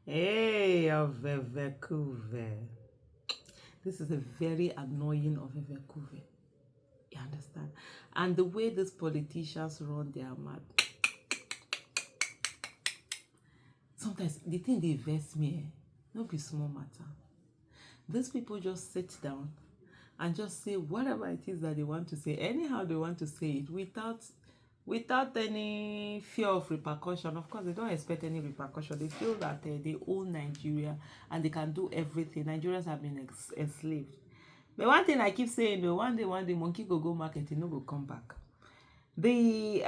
Hey, Ovevekuve. This is a very annoying Ovevekuve. You understand? And the way these politicians run their mouth, sometimes the thing they vex me, no be small matter. These people just sit down and just say whatever it is that they want to say, anyhow they want to say it, without any fear of repercussion. Of course, they don't expect any repercussion. They feel that they own Nigeria and they can do everything. Nigerians have been enslaved. But one thing I keep saying, though, one day, monkey go market, no go come back. The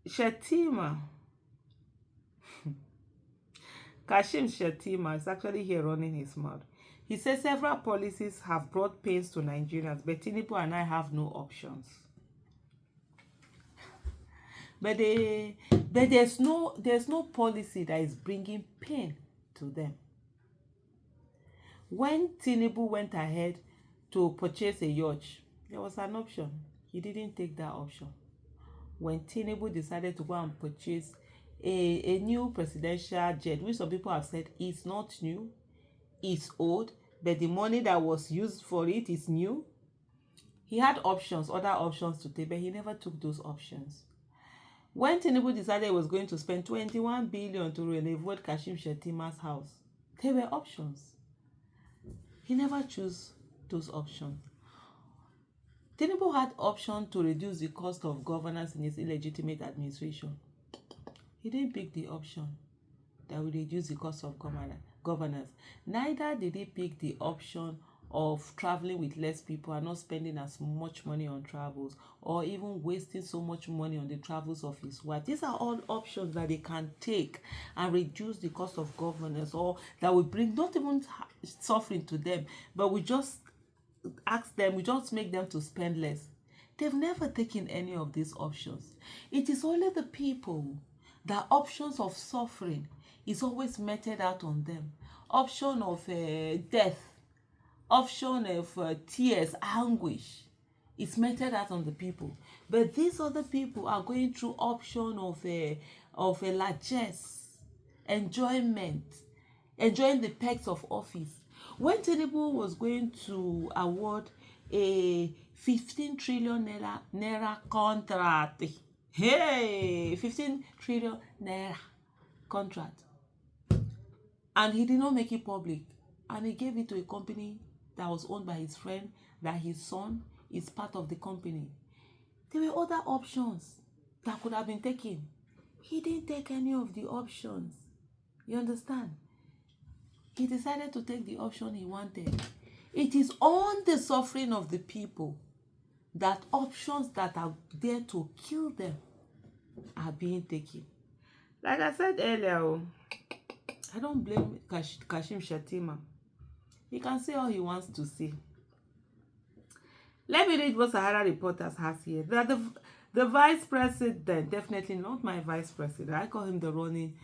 Shettima, Kashim Shettima is actually here running his mouth. He says several policies have brought pains to Nigerians, but Tinubu and I have no options. But there's no policy that is bringing pain to them. When Tinubu went ahead to purchase a yacht, there was an option. He didn't take that option. When Tinubu decided to go and purchase a new presidential jet, which some people have said is not new, it's old, but the money that was used for it is new. He had options, other options to take, but he never took those options. When Tinubu decided he was going to spend 21 billion to renovate Kashim Shettima's house, there were options. He never chose those options. Tinubu had option to reduce the cost of governance in his illegitimate administration. He didn't pick the option that would reduce the cost of governance. Neither did he pick the option of traveling with less people and not spending as much money on travels, or even wasting so much money on the travels of his wife. These are all options that they can take and reduce the cost of governance, or that will bring not even suffering to them, but we just make them to spend less. They've never taken any of these options. It is only the people that options of suffering is always meted out on them. Option of death, option of tears, anguish is meted out on the people. But these other people are going through option of a largesse, enjoyment, enjoying the perks of office. When Tinubu was going to award a 15 trillion naira contract, 15 trillion naira contract, and he did not make it public, and he gave it to a company that was owned by his friend, that his son is part of the company. There were other options that could have been taken. He didn't take any of the options. You understand? He decided to take the option he wanted. It is on the suffering of the people that options that are there to kill them are being taken. Like I said earlier, I don't blame Kashim Shettima. He can say all he wants to say. Let me read what Sahara Reporters has here. That the vice president, definitely not my vice president, I call him the running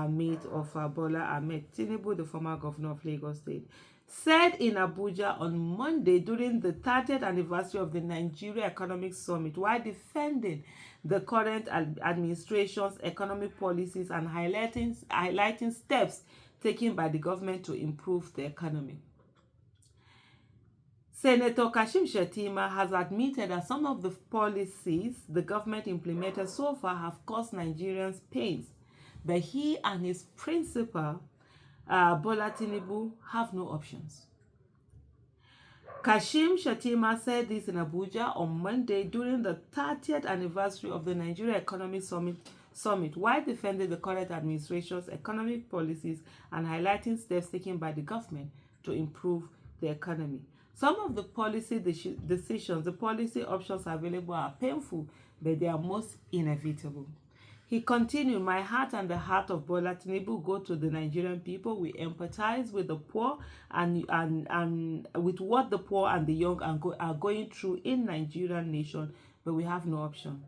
mate of Bola Ahmed Tinubu, the former governor of Lagos State, said in Abuja on Monday during the 30th anniversary of the Nigeria Economic Summit, while defending the current administration's economic policies and highlighting steps taken by the government to improve the economy. Senator Kashim Shettima has admitted that some of the policies the government implemented so far have caused Nigerians pains, but he and his principal, Bola Tinubu, have no options. Kashim Shettima said this in Abuja on Monday during the 30th anniversary of the Nigeria Economic Summit, while defending the current administration's economic policies and highlighting steps taken by the government to improve the economy. Some of the policy decisions, the policy options available are painful, but they are most inevitable. He continued, "My heart and the heart of Bola Tinubu go to the Nigerian people. We empathize with the poor and with what the poor and the young are going through in Nigerian nation, but we have no option.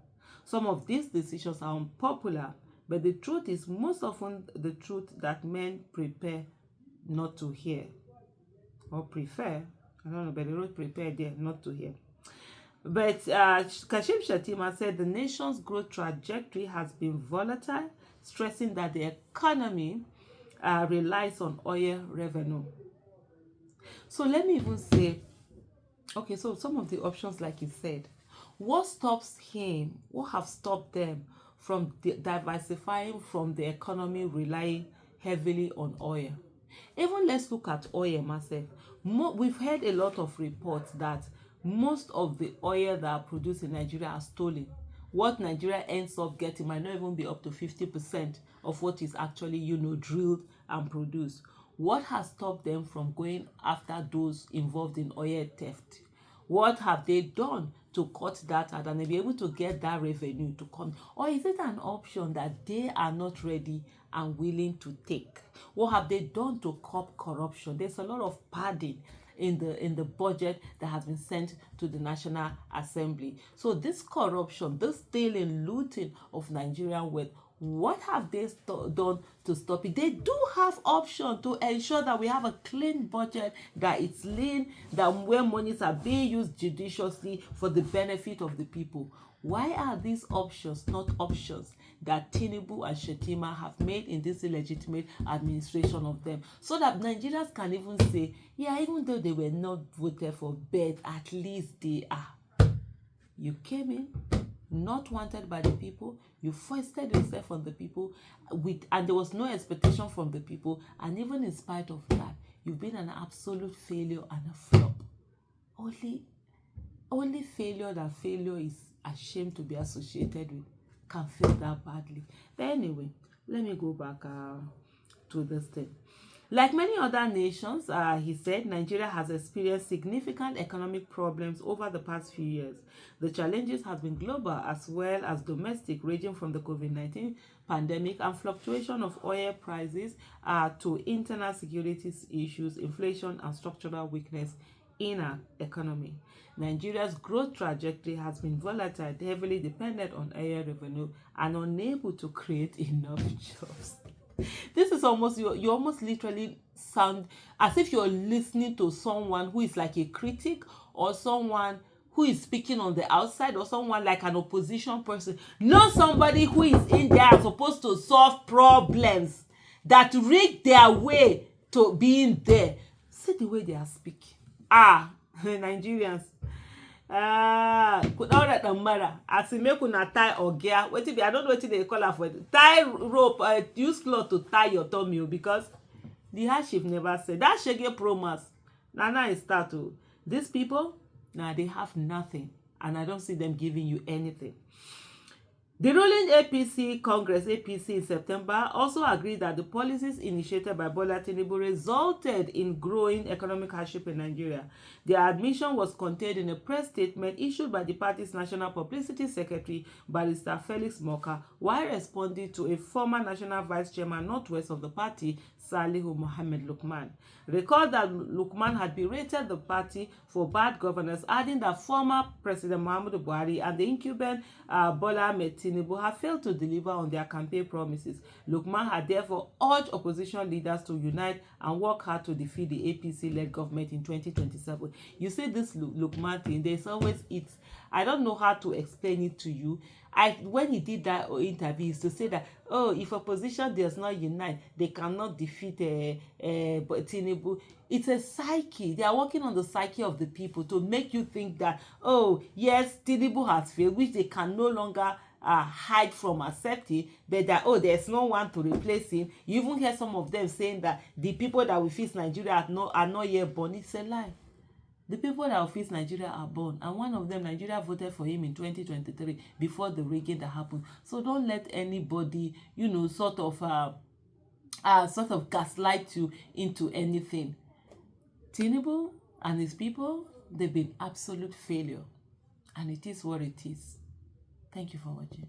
Some of these decisions are unpopular, but the truth is most often the truth that men prepare not to hear, or prefer. I don't know, but they wrote prepare there, not to hear. But Kashim Shettima said the nation's growth trajectory has been volatile, stressing that the economy relies on oil revenue. So let me even say, okay, so some of the options, like you said, what have stopped them from diversifying from the economy relying heavily on oil? Even let's look at oil myself. We've heard a lot of reports that most of the oil that are produced in Nigeria are stolen. What Nigeria ends up getting might not even be up to 50% of what is actually, drilled and produced. What has stopped them from going after those involved in oil theft? What have they done to cut that out and be able to get that revenue to come? Or is it an option that they are not ready and willing to take? What have they done to curb corruption? There's a lot of padding in the budget that has been sent to the National Assembly. So this corruption, this stealing, looting of Nigerian wealth, what have they done to stop it? They do have option to ensure that we have a clean budget, that it's lean, that where monies are being used judiciously for the benefit of the people. Why are these options not options that Tinubu and Shettima have made in this illegitimate administration of them? So that Nigerians can even say, yeah, even though they were not voted for, but at least they are. You came in not wanted by the people, you foisted yourself on the people, and there was no expectation from the people, and even in spite of that, you've been an absolute failure and a flop. Only failure that failure is ashamed to be associated with can feel that badly. But anyway, let me go back to this thing. Like many other nations, he said, Nigeria has experienced significant economic problems over the past few years. The challenges have been global as well as domestic, ranging from the COVID-19 pandemic and fluctuation of oil prices to internal security issues, inflation, and structural weakness in our economy. Nigeria's growth trajectory has been volatile, heavily dependent on oil revenue, and unable to create enough jobs. This is almost, you almost literally sound as if you're listening to someone who is like a critic, or someone who is speaking on the outside, or someone like an opposition person, not somebody who is in there and supposed to solve problems that rig their way to being there. See the way they are speaking. Nigerians, all that matter as in make una tie ogia, wetin be, I don't know wetin they call am for it, tie rope, use cloth to tie your tummy, because the hardship never said that shege promise now e start o. These people now they have nothing, and I don't see them giving you anything. The ruling APC Congress, APC, in September also agreed that the policies initiated by Bola Tinubu resulted in growing economic hardship in Nigeria. Their admission was contained in a press statement issued by the party's National Publicity Secretary, Barrister Felix Moka, while responding to a former National Vice Chairman Northwest of the party, Salihu Mohammed Lukman. Recall that Lukman had berated the party for bad governance, adding that former President Muhammadu Buhari and the incumbent Bola Ahmed Tinubu have failed to deliver on their campaign promises. Lukman had therefore urged opposition leaders to unite and work hard to defeat the APC-led government in 2027. You see this Lukman thing, there's always I don't know how to explain it to you. When he did that interview, he used to say that, oh, if opposition does not unite, they cannot defeat Tinubu. It's a psyche. They are working on the psyche of the people to make you think that, oh, yes, Tinubu has failed, which they can no longer hide from accepting, but that, oh, there's no one to replace him. You even hear some of them saying that the people that will fix Nigeria are not yet born. It's a lie. The people that will fix Nigeria are born, and one of them, Nigeria voted for him in 2023 before the rigging that happened. So don't let anybody, sort of gaslight you into anything. Tinubu and his people, they've been absolute failure, and it is what it is. Thank you for watching.